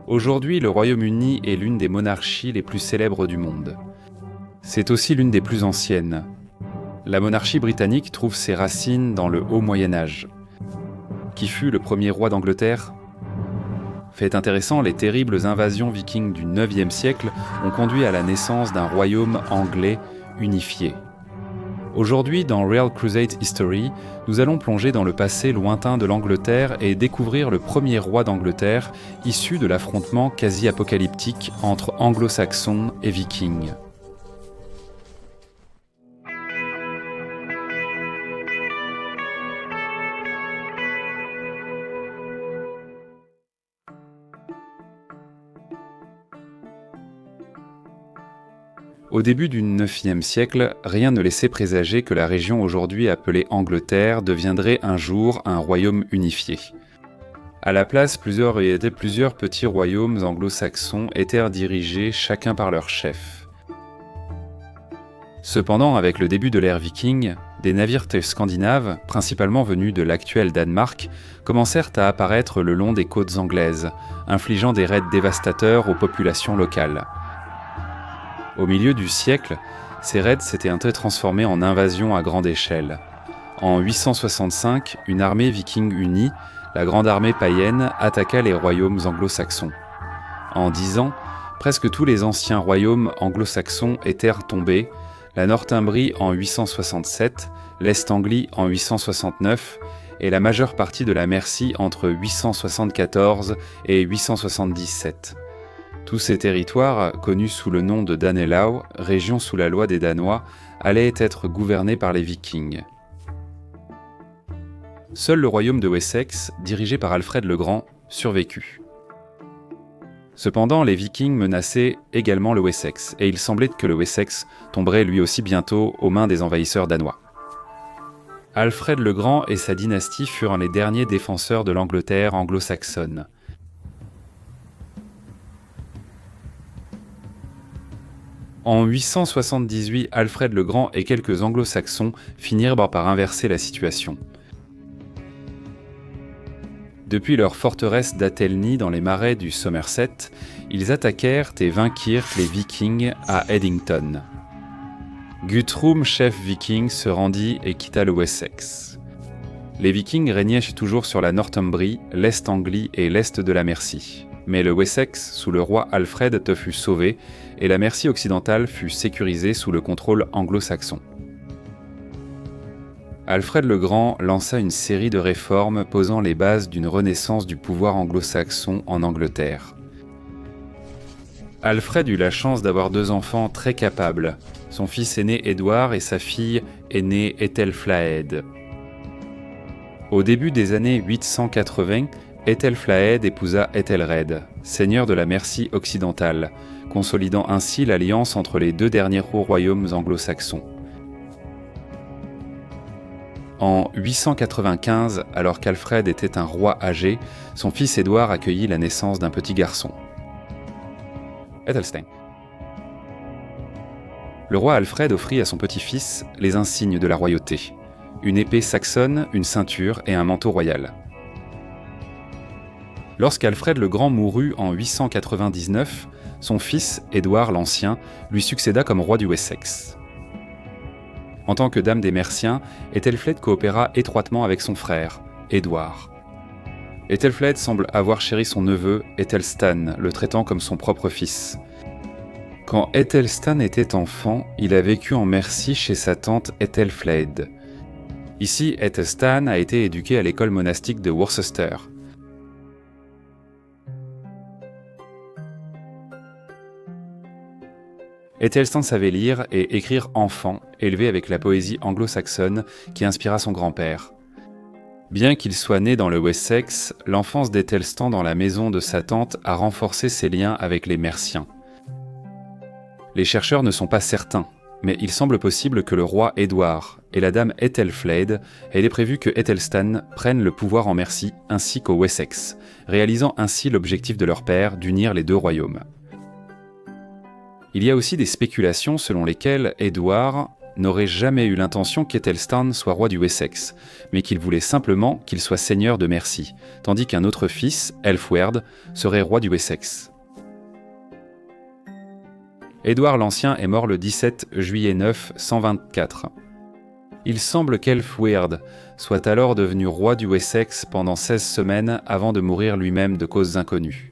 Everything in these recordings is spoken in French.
Aujourd'hui, le Royaume-Uni est l'une des monarchies les plus célèbres du monde. C'est aussi l'une des plus anciennes. La monarchie britannique trouve ses racines dans le Haut Moyen-Âge. Qui fut le premier roi d'Angleterre ? Fait intéressant, les terribles invasions vikings du IXe siècle ont conduit à la naissance d'un royaume anglais unifié. Aujourd'hui, dans Real Crusade History, nous allons plonger dans le passé lointain de l'Angleterre et découvrir le premier roi d'Angleterre issu de l'affrontement quasi-apocalyptique entre anglo-saxons et vikings. Au début du IXe siècle, rien ne laissait présager que la région aujourd'hui appelée Angleterre deviendrait un jour un royaume unifié. À la place, plusieurs petits royaumes anglo-saxons étaient dirigés chacun par leur chef. Cependant, avec le début de l'ère viking, des navires scandinaves, principalement venus de l'actuel Danemark, commencèrent à apparaître le long des côtes anglaises, infligeant des raids dévastateurs aux populations locales. Au milieu du siècle, ces raids s'étaient transformés en invasions à grande échelle. En 865, une armée viking unie, la Grande Armée païenne, attaqua les royaumes anglo-saxons. En 10 ans, presque tous les anciens royaumes anglo-saxons étaient tombés, la Northumbrie en 867, l'Est-Anglie en 869 et la majeure partie de la Mercie entre 874 et 877. Tous ces territoires, connus sous le nom de Danelau, région sous la loi des Danois, allaient être gouvernés par les Vikings. Seul le royaume de Wessex, dirigé par Alfred le Grand, survécut. Cependant, les Vikings menaçaient également le Wessex, et il semblait que le Wessex tomberait lui aussi bientôt aux mains des envahisseurs danois. Alfred le Grand et sa dynastie furent les derniers défenseurs de l'Angleterre anglo-saxonne. En 878, Alfred le Grand et quelques anglo-saxons finirent par inverser la situation. Depuis leur forteresse d'Athelney dans les marais du Somerset, ils attaquèrent et vainquirent les Vikings à Eddington. Guthrum, chef viking, se rendit et quitta le Wessex. Les Vikings régnaient toujours sur la Northumbrie, l'Est-Anglie et l'Est de la Mercie. Mais le Wessex, sous le roi Alfred, fut sauvé, et la Mercie occidentale fut sécurisée sous le contrôle anglo-saxon. Alfred le Grand lança une série de réformes posant les bases d'une renaissance du pouvoir anglo-saxon en Angleterre. Alfred eut la chance d'avoir 2 enfants très capables, son fils aîné Édouard et sa fille aînée Æthelflæd. Au début des années 880, Æthelflæd épousa Æthelred, seigneur de la Mercie occidentale, consolidant ainsi l'alliance entre les 2 derniers royaumes anglo-saxons. En 895, alors qu'Alfred était un roi âgé, son fils Édouard accueillit la naissance d'un petit garçon. Æthelstein. Le roi Alfred offrit à son petit-fils les insignes de la royauté, une épée saxonne, une ceinture et un manteau royal. Lorsqu'Alfred le Grand mourut en 899, son fils, Édouard l'Ancien, lui succéda comme roi du Wessex. En tant que dame des Merciens, Æthelflæd coopéra étroitement avec son frère, Édouard. Æthelflæd semble avoir chéri son neveu, Æthelstan, le traitant comme son propre fils. Quand Æthelstan était enfant, il a vécu en Mercie chez sa tante Æthelflæd. Ici, Æthelstan a été éduqué à l'école monastique de Worcester. Æthelstan savait lire et écrire enfant, élevé avec la poésie anglo-saxonne qui inspira son grand-père. Bien qu'il soit né dans le Wessex, l'enfance d'Æthelstan dans la maison de sa tante a renforcé ses liens avec les Merciens. Les chercheurs ne sont pas certains, mais il semble possible que le roi Édouard et la dame Æthelflæd aient prévu que Æthelstan prenne le pouvoir en Mercie ainsi qu'au Wessex, réalisant ainsi l'objectif de leur père d'unir les 2 royaumes. Il y a aussi des spéculations selon lesquelles Édouard n'aurait jamais eu l'intention qu'Æthelstan soit roi du Wessex, mais qu'il voulait simplement qu'il soit seigneur de Mercie, tandis qu'un autre fils, Ælfweard, serait roi du Wessex. Édouard l'Ancien est mort le 17 juillet 924. Il semble qu'Ælfweard soit alors devenu roi du Wessex pendant 16 semaines avant de mourir lui-même de causes inconnues.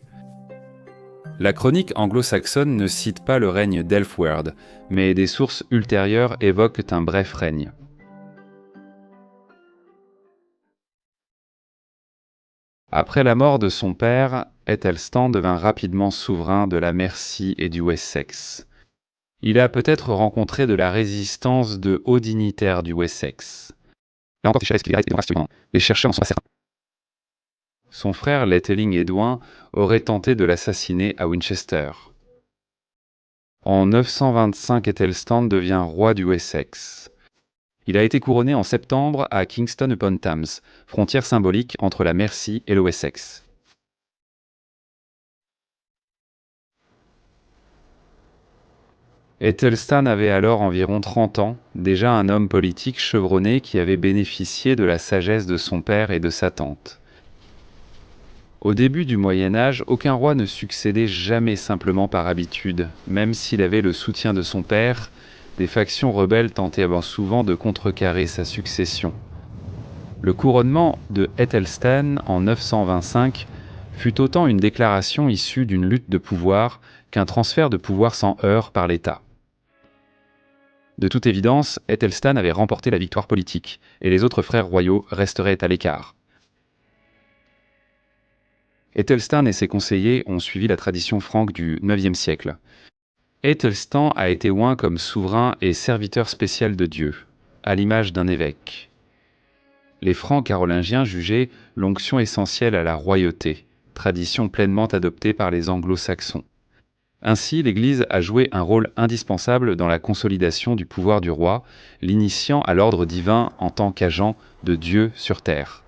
La chronique anglo-saxonne ne cite pas le règne d'Ælfweard, mais des sources ultérieures évoquent un bref règne. Après la mort de son père, Æthelstan devint rapidement souverain de la Mercie et du Wessex. Il a peut-être rencontré de la résistance de hauts dignitaires du Wessex. Là encore, les chercheurs en sont certains. Son frère l'Étheling Édouin aurait tenté de l'assassiner à Winchester. En 925, Æthelstan devient roi du Wessex. Il a été couronné en septembre à Kingston-upon-Thames, frontière symbolique entre la Mercie et le Wessex. Æthelstan avait alors environ 30 ans, déjà un homme politique chevronné qui avait bénéficié de la sagesse de son père et de sa tante. Au début du Moyen Âge, aucun roi ne succédait jamais simplement par habitude, même s'il avait le soutien de son père. Des factions rebelles tentaient souvent de contrecarrer sa succession. Le couronnement de Æthelstan en 925 fut autant une déclaration issue d'une lutte de pouvoir qu'un transfert de pouvoir sans heurts par l'État. De toute évidence, Æthelstan avait remporté la victoire politique, et les autres frères royaux resteraient à l'écart. Æthelstan et ses conseillers ont suivi la tradition franque du IXe siècle. Æthelstan a été oint comme souverain et serviteur spécial de Dieu, à l'image d'un évêque. Les Francs carolingiens jugeaient l'onction essentielle à la royauté, tradition pleinement adoptée par les anglo-saxons. Ainsi, l'Église a joué un rôle indispensable dans la consolidation du pouvoir du roi, l'initiant à l'ordre divin en tant qu'agent de Dieu sur terre.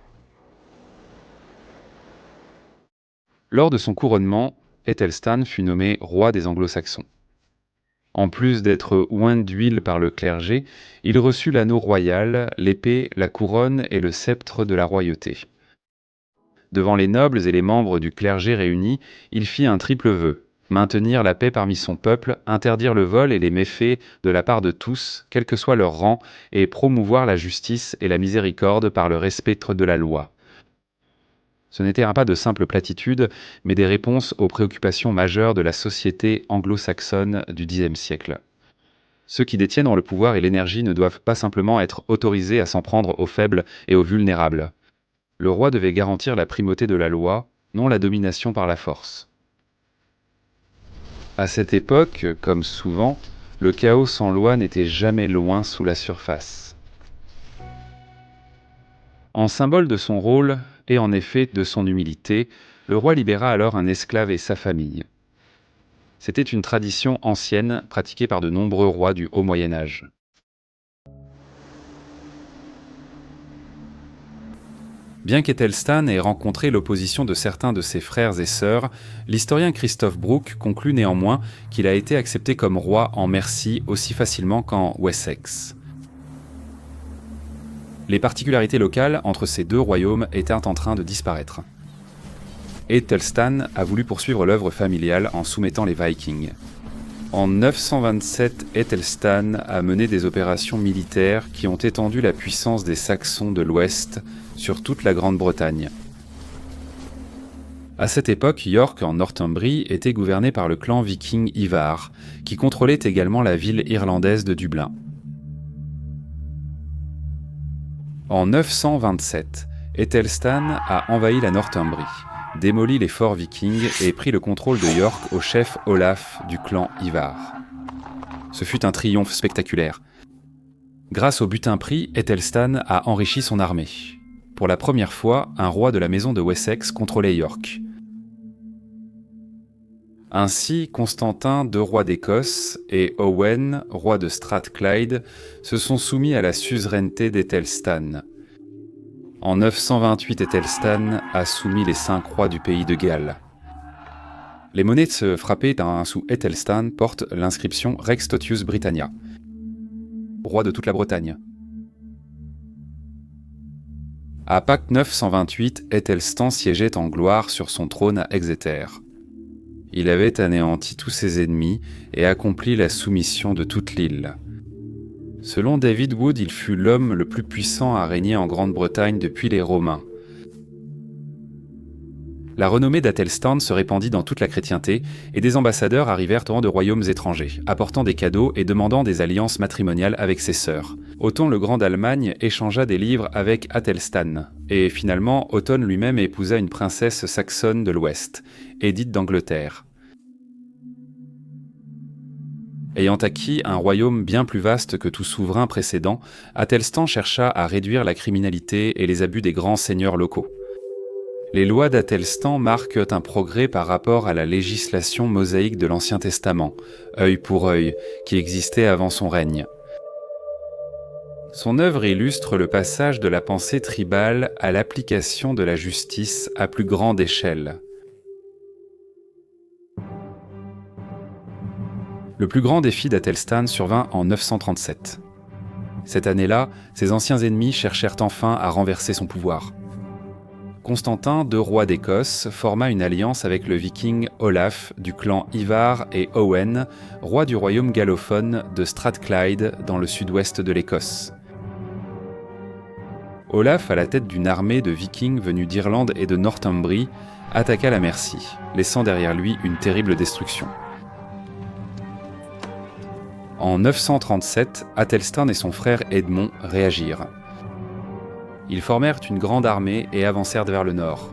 Lors de son couronnement, Æthelstan fut nommé roi des Anglo-Saxons. En plus d'être oint d'huile par le clergé, il reçut l'anneau royal, l'épée, la couronne et le sceptre de la royauté. Devant les nobles et les membres du clergé réunis, il fit un triple vœu: maintenir la paix parmi son peuple, interdire le vol et les méfaits de la part de tous, quel que soit leur rang, et promouvoir la justice et la miséricorde par le respect de la loi. Ce n'était pas de simples platitudes, mais des réponses aux préoccupations majeures de la société anglo-saxonne du Xe siècle. Ceux qui détiennent le pouvoir et l'énergie ne doivent pas simplement être autorisés à s'en prendre aux faibles et aux vulnérables. Le roi devait garantir la primauté de la loi, non la domination par la force. À cette époque, comme souvent, le chaos sans loi n'était jamais loin sous la surface. En symbole de son rôle, et en effet de son humilité, le roi libéra alors un esclave et sa famille. C'était une tradition ancienne pratiquée par de nombreux rois du Haut Moyen Âge. Bien qu'Æthelstan ait rencontré l'opposition de certains de ses frères et sœurs, l'historien Christophe Brooke conclut néanmoins qu'il a été accepté comme roi en Mercie aussi facilement qu'en Wessex. Les particularités locales entre ces deux royaumes étaient en train de disparaître. Æthelstan a voulu poursuivre l'œuvre familiale en soumettant les Vikings. En 927, Æthelstan a mené des opérations militaires qui ont étendu la puissance des Saxons de l'Ouest sur toute la Grande-Bretagne. À cette époque, York en Northumbrie était gouverné par le clan viking Ivar, qui contrôlait également la ville irlandaise de Dublin. En 927, Æthelstan a envahi la Northumbrie, démoli les forts vikings et pris le contrôle de York au chef Olaf du clan Ivar. Ce fut un triomphe spectaculaire. Grâce au butin pris, Æthelstan a enrichi son armée. Pour la première fois, un roi de la maison de Wessex contrôlait York. Ainsi, Constantin, deux rois d'Écosse, et Owen, roi de Strathclyde, se sont soumis à la suzeraineté d'Æthelstan. En 928, Æthelstan a soumis les 5 rois du pays de Galles. Les monnaies frappées sous Æthelstan portent l'inscription Rex Totius Britannia. roi de toute la Bretagne. À Pâques 928, Æthelstan siégeait en gloire sur son trône à Exeter. Il avait anéanti tous ses ennemis et accompli la soumission de toute l'île. Selon David Wood, il fut l'homme le plus puissant à régner en Grande-Bretagne depuis les Romains. La renommée d'Æthelstan se répandit dans toute la chrétienté et des ambassadeurs arrivèrent au rang de royaumes étrangers, apportant des cadeaux et demandant des alliances matrimoniales avec ses sœurs. Othon le Grand d'Allemagne échangea des livres avec Æthelstan, et finalement Othon lui-même épousa une princesse saxonne de l'Ouest, Édith d'Angleterre. Ayant acquis un royaume bien plus vaste que tout souverain précédent, Æthelstan chercha à réduire la criminalité et les abus des grands seigneurs locaux. Les lois d'Æthelstan marquent un progrès par rapport à la législation mosaïque de l'Ancien Testament, œil pour œil, qui existait avant son règne. Son œuvre illustre le passage de la pensée tribale à l'application de la justice à plus grande échelle. Le plus grand défi d'Æthelstan survint en 937. Cette année-là, ses anciens ennemis cherchèrent enfin à renverser son pouvoir. Constantin, deux rois d'Écosse, forma une alliance avec le viking Olaf du clan Ivar et Owen, roi du royaume gallophone de Strathclyde dans le sud-ouest de l'Écosse. Olaf, à la tête d'une armée de vikings venus d'Irlande et de Northumbrie, attaqua la Mercie, laissant derrière lui une terrible destruction. En 937, Æthelstan et son frère Édmond réagirent. Ils formèrent une grande armée et avancèrent vers le nord.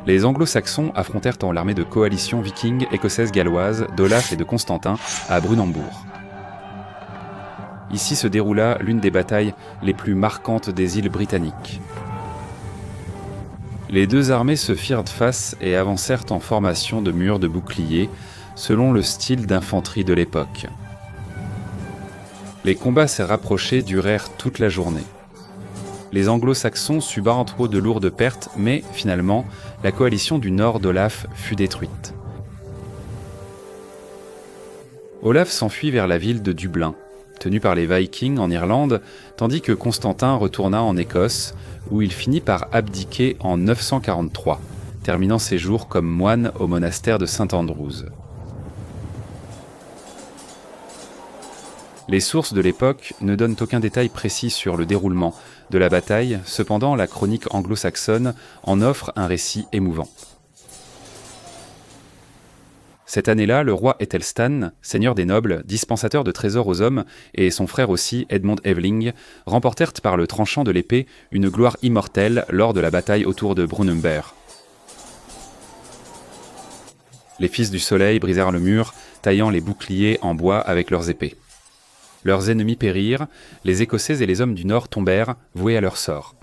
Les Anglo-Saxons affrontèrent en l'armée de coalition viking écossaise-galloise d'Olaf et de Constantin à Brunanburh. Ici se déroula l'une des batailles les plus marquantes des îles britanniques. Les deux armées se firent face et avancèrent en formation de murs de boucliers, selon le style d'infanterie de l'époque. Les combats assez rapprochés durèrent toute la journée. Les Anglo-Saxons subirent entre eux de lourdes pertes, mais finalement, la coalition du nord d'Olaf fut détruite. Olaf s'enfuit vers la ville de Dublin, tenu par les Vikings en Irlande, tandis que Constantin retourna en Écosse, où il finit par abdiquer en 943, terminant ses jours comme moine au monastère de St Andrews. Les sources de l'époque ne donnent aucun détail précis sur le déroulement de la bataille, cependant la chronique anglo-saxonne en offre un récit émouvant. Cette année-là, le roi Æthelstan, seigneur des nobles, dispensateur de trésors aux hommes, et son frère aussi, Edmond Eveling, remportèrent par le tranchant de l'épée une gloire immortelle lors de la bataille autour de Brunanburh. Les fils du soleil brisèrent le mur, taillant les boucliers en bois avec leurs épées. Leurs ennemis périrent, les Écossais et les hommes du Nord tombèrent, voués à leur sort.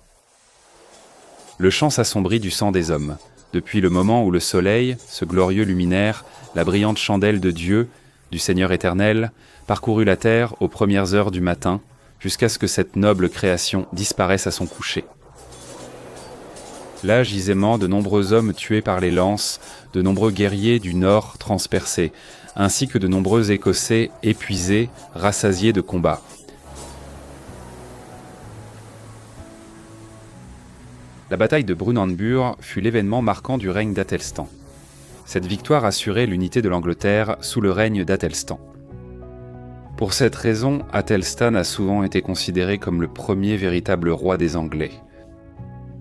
Le champ s'assombrit du sang des hommes, depuis le moment où le soleil, ce glorieux luminaire, la brillante chandelle de Dieu, du Seigneur éternel, parcourut la terre aux premières heures du matin, jusqu'à ce que cette noble création disparaisse à son coucher. Là gisaient de nombreux hommes tués par les lances, de nombreux guerriers du Nord transpercés, ainsi que de nombreux Écossais épuisés, rassasiés de combats. La bataille de Brunanburh fut l'événement marquant du règne d'Æthelstan. Cette victoire assurait l'unité de l'Angleterre sous le règne d'Æthelstan. Pour cette raison, Æthelstan a souvent été considéré comme le premier véritable roi des Anglais.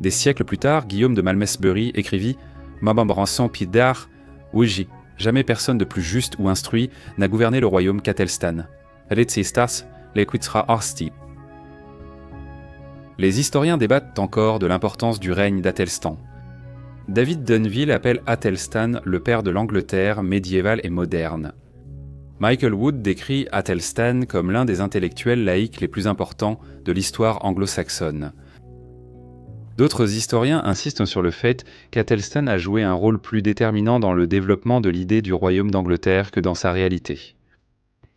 Des siècles plus tard, Guillaume de Malmesbury écrivit « Mabambranson Pidar, Ouiji ». Jamais personne de plus juste ou instruit n'a gouverné le royaume qu'Æthelstan. Redsistas lequitra arsti. Les historiens débattent encore de l'importance du règne d'Æthelstan. David Dunville appelle Æthelstan le père de l'Angleterre médiévale et moderne. Michael Wood décrit Æthelstan comme l'un des intellectuels laïcs les plus importants de l'histoire anglo-saxonne. D'autres historiens insistent sur le fait qu'Æthelstan a joué un rôle plus déterminant dans le développement de l'idée du royaume d'Angleterre que dans sa réalité.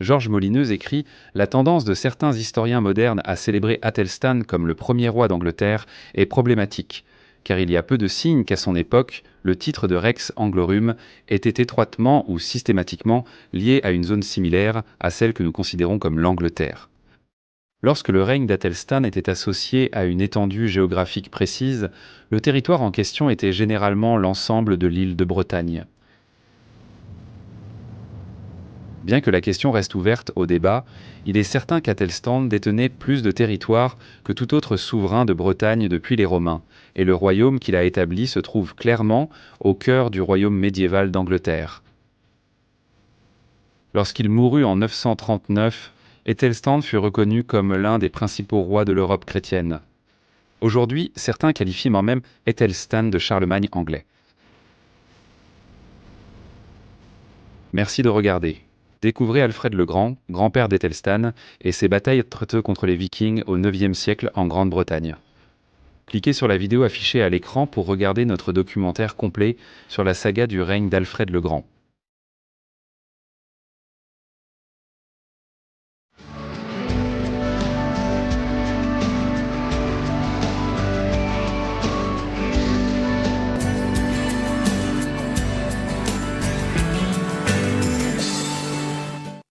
Georges Molineux écrit « La tendance de certains historiens modernes à célébrer Æthelstan comme le premier roi d'Angleterre est problématique, car il y a peu de signes qu'à son époque, le titre de Rex Anglorum était étroitement ou systématiquement lié à une zone similaire à celle que nous considérons comme l'Angleterre. Lorsque le règne d'Æthelstan était associé à une étendue géographique précise, le territoire en question était généralement l'ensemble de l'île de Bretagne. Bien que la question reste ouverte au débat, il est certain qu'Æthelstan détenait plus de territoire que tout autre souverain de Bretagne depuis les Romains, et le royaume qu'il a établi se trouve clairement au cœur du royaume médiéval d'Angleterre. Lorsqu'il mourut en 939, Æthelstan fut reconnu comme l'un des principaux rois de l'Europe chrétienne. Aujourd'hui, certains qualifient même Æthelstan de Charlemagne anglais. Merci de regarder. Découvrez Alfred le Grand, grand-père d'Æthelstan, et ses batailles contre les Vikings au IXe siècle en Grande-Bretagne. Cliquez sur la vidéo affichée à l'écran pour regarder notre documentaire complet sur la saga du règne d'Alfred le Grand.